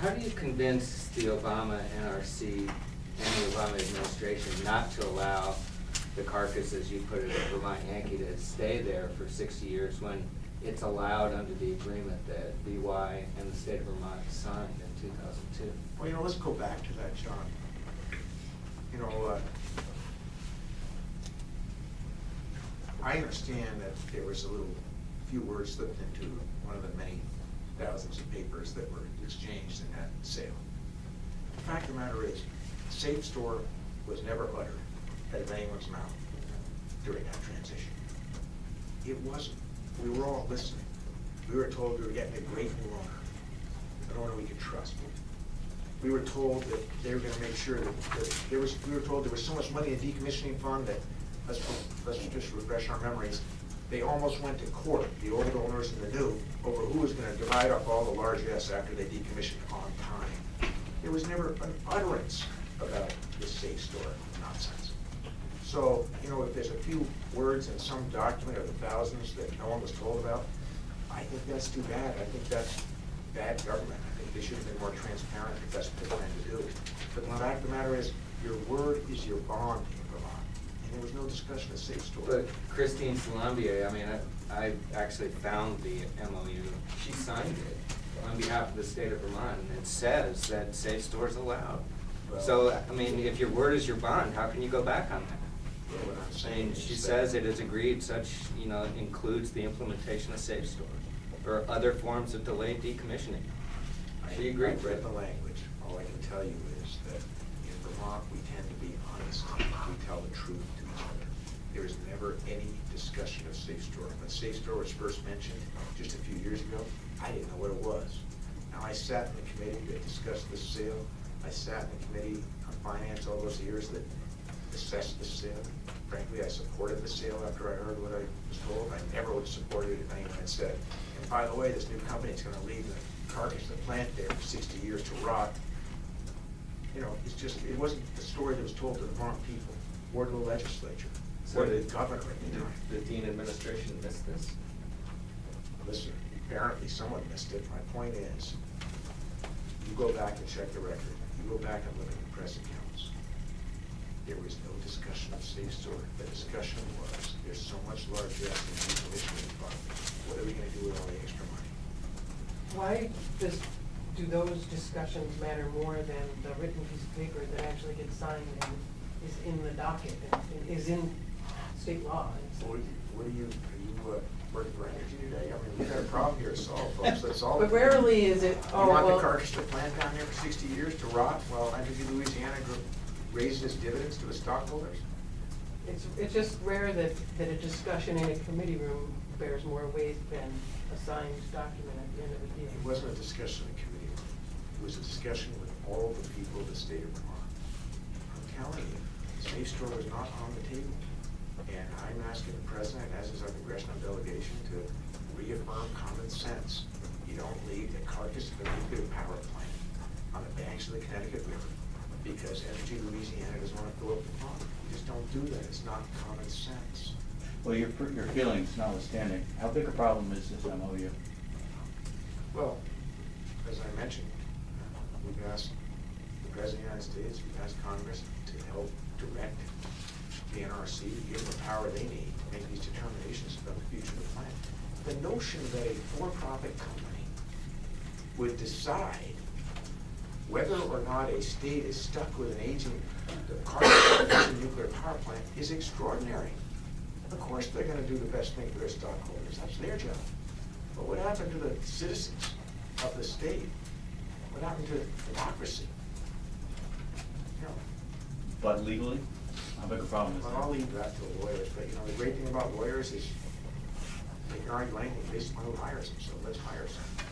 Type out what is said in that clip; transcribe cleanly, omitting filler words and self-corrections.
How do you convince the Obama NRC and the Obama administration not to allow the carcass, as you put it, of Vermont Yankee to stay there for 60 years when it's allowed under the agreement that VY and the state of Vermont signed in 2002? Well, you know, let's go back to that, John. You know, I understand that there was a few words slipped into one of the many thousands of papers that were exchanged in that sale. The fact of the matter is, SAFESTOR was never uttered out of anyone's mouth during that transition. It wasn't. We were all listening. We were told we were getting a great new owner, an owner we could trust. We were told that they were going to make sure that we were told there was so much money in the decommissioning fund that, let's just refresh our memories, they almost went to court, the old owners and the new, over who was going to divide up all the largesse after they decommissioned on time. There was never an utterance about this SAFESTOR nonsense. So, you know, if there's a few words in some document of the thousands that no one was told about, I think that's too bad. I think that's bad government. I think they should have been more transparent if that's what they planned to do. But the fact of the matter is, your word is your bond in Vermont. And there was no discussion of SAFESTOR. But Christine Salambier, I mean, I actually found the MOU. She signed it on behalf of the state of Vermont, and it says that SAFESTOR is allowed. Well, So, I mean, if your word is your bond, how can you go back on that? yeah, what I'm I saying mean, is she that- says it is agreed such, you know, includes the implementation of SAFESTOR or other forms of delayed decommissioning. She agreed I've with read it. the language. All I can tell you is that in Vermont, we tend to be honest. We tell the truth to each other. There is never any discussion of SAFESTOR. When SAFESTOR was first mentioned just a few years ago, I didn't know what it was. Now, I sat in the committee that discussed this sale. I sat in the committee on finance all those years that assessed the sale. Frankly, I supported the sale after I heard what I was told. I never would have supported it if anyone had said, and by the way, this new company is going to leave the carcass of the plant there for 60 years to rot. You know, it's just, it wasn't the story that was told to the Vermont people or to the legislature or to the governor at the time. The Dean administration missed this? Listen, apparently someone missed it. My point is, you go back and check the record. You go back and look at the press accounts. There was no discussion of SAFESTOR. The discussion was, there's so much largesse in the decommissioning fund. What are we going to do with all the extra money? Why do those discussions matter more than the written piece of paper that actually gets signed and is in the docket and is in state law? What are you working for energy today? I mean, we've got a problem here to solve, folks. Let's solve it. But rarely is it, You oh, want the well, carcass to plant down there for 60 years to rot while Energy Louisiana raises its dividends to its stockholders? it's just rare that a discussion in a committee room bears more weight than a signed document at the end of the day. It wasn't a discussion in committee. It was a discussion with all the people of the state of Vermont. I'm telling you, SAFESTOR was not on the table. And I'm asking the president, as is our congressional delegation, to reaffirm common sense. You don't leave the carcass of a nuclear power plant on the banks of the Connecticut River because Energy Louisiana doesn't want to fill up the pond. You just don't do that. It's not common sense. Well, your feelings notwithstanding, how big a problem is this MOU? Well, as I mentioned, we've asked the President of the United States, we've asked Congress to help direct the NRC to give them the power they need to make these determinations about the future of the plant. The notion that a for-profit company would decide whether or not a state is stuck with an aging carbon nuclear power plant is extraordinary. Of course they're going to do the best thing for their stockholders. That's their job. But what happened to the citizens of the state? What happened to democracy? You know, But legally, how big a problem is well, I'll that? leave that to the lawyers, but you know, the great thing about lawyers is they can argue anything based on who hires them, so let's hire some.